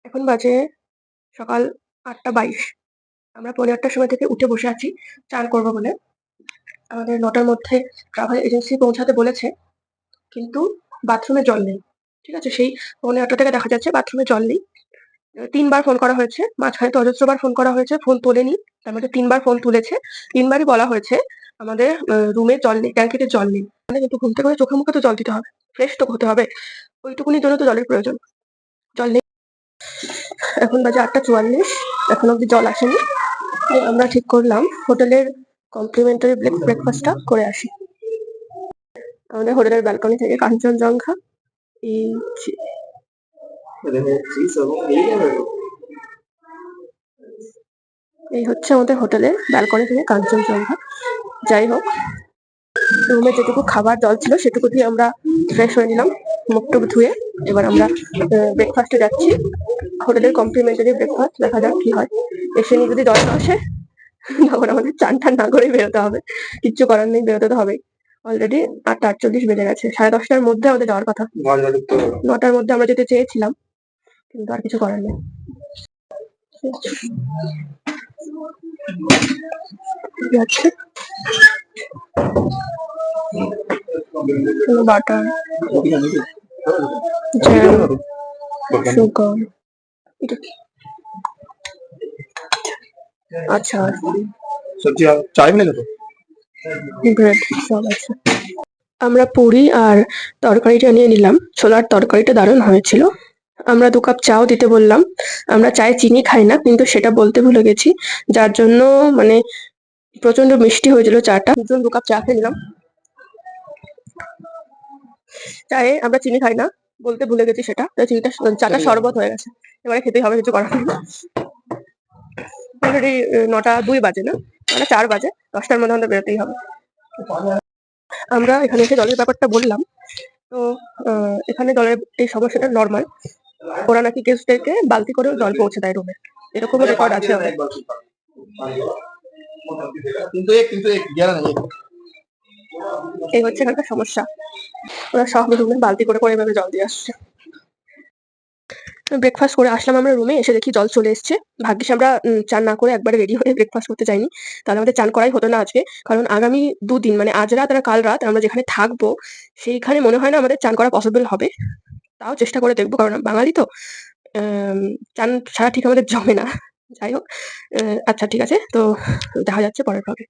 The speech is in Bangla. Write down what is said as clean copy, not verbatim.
এখন বাজে সকাল ৮টা ২২। আমরা ৮:৩০টার সময় থেকে উঠে বসে আছি চান করবো বলে। আমাদের ৯টার মধ্যে ট্রাভেল এজেন্সি পৌঁছাতে বলেছে, কিন্তু বাথরুমে জল নেই। ঠিক আছে? সেই ৮:৩০ থেকে দেখা যাচ্ছে বাথরুমে জল নেই। ৩ বার ফোন করা হয়েছে। মাঝখানে তো অজস্রবার ফোন করা হয়েছে, ফোন তোলেনি। তার মধ্যে ৩ বার ফোন তুলেছে। ৩ বারই বলা হয়েছে আমাদের রুমে জল নেই, ট্যাঙ্কিতে জল নেই। মানে কিন্তু ঘুম থেকে উঠে চোখে মুখে তো জল দিতে হবে। ফ্রেশ তো হতে হবে। ওইটুকুনির জন্য তো জলের প্রয়োজন। জল নেই। এখন বাজে ৮টা ৪৪। এখনো অব্দি জল আসেনি। তো আমরা ঠিক করলাম হোটেলের কমপ্লিমেন্টারি ব্রেকফাস্টটা করে আসি। আমাদের হোটেলের ব্যালকনি থেকে কাঞ্চনজঙ্ঘা এই যে এই হচ্ছে আমাদের হোটেলের ব্যালকনি থেকে কাঞ্চনজঙ্ঘা। যাই হোক, রুমে যেটুকু খাবার জল ছিল সেটুকু দিয়ে আমরা ফ্রেশ হয়ে নিলাম, মুখ টুক ধুয়ে। এবার আমরা ব্রেকফাস্টে যাচ্ছি। হোটেলের কমপ্লিমেন্টারি ব্রেকফাস্ট, দেখা যাক কি হয়। এসে নিয়ে যদি জল না আসে তখন আমাদের চান টান না করেই বেরোতে হবে। কিচ্ছু করার নেই, বেরোতে তো হবেই। অলরেডি ৮টা ৪৮ বেজে গেছে। 10:30টার মধ্যে আমাদের যাওয়ার কথা। ৯টার মধ্যে আমরা যেতে চেয়েছিলাম, কিন্তু আর কিছু করার নেই। যাচ্ছে বাটার, জ্যাম, সুগার, এটা কি? আচ্ছা, सब्जी चाय मिलेगा तो ব্রেড সব আছে। আমরা পুরি আর তরকারিটা নিয়ে নিলাম। ছোলার তরকারিটা দারুণ হয়েছিল। আমরা 2 কাপ চাও দিতে বললাম। আমরা চায়ে চিনি খাই না, কিন্তু সেটা বলতে ভুলে গেছি। যার জন্য মানে প্রচন্ড মিষ্টি হয়েছিল চাটা। দুজন 2 কাপ চা খেয়ে নিলাম। চায়ে আমরা চিনি খাই না, বলতে ভুলে গেছি সেটা। তাই চাটা শরবত হয়ে গেছে। এবারে খেতেই হবে, কিছু করার নেই। অলরেডি ৯টা ২ বাজে না, ৪ বাজে। 10টার মধ্যে আমাদের বেরোতেই হবে। আমরা এখানে এসে জলের ব্যাপারটা বললাম। তো এখানে জলের এই সমস্যাটা নরমাল। ওরা নাকি গেস্টদেরকে বালতি করেও জল পৌঁছে দেয় রুমে। এরকমও রেকর্ড আছে আমাদের। এই হচ্ছে এখানকার সমস্যা। ওরা সব রুমে বালতি করে করে এভাবে জল দিয়ে আসছে। ব্রেকফাস্ট করে আসলাম আমরা রুমে, এসে দেখি জল চলে এসছে। ভাগ্যিস আমরা চান না করে একবারে রেডি হয়ে ব্রেকফাস্ট করতে যাইনি। তাহলে আমাদের চান করাই হতো না আজকে। কারণ আগামী ২ দিন মানে আজ রাত আর কাল রাত আমরা যেখানে থাকবো, সেইখানে মনে হয় না আমাদের চান করা পসিবল হবে। তাও চেষ্টা করে দেখবো, কারণ বাঙালি তো চান ছাড়া ঠিক আমাদের জমে না। যাই হোক, আচ্ছা ঠিক আছে। তো দেখা যাচ্ছে পরের ব্লগে।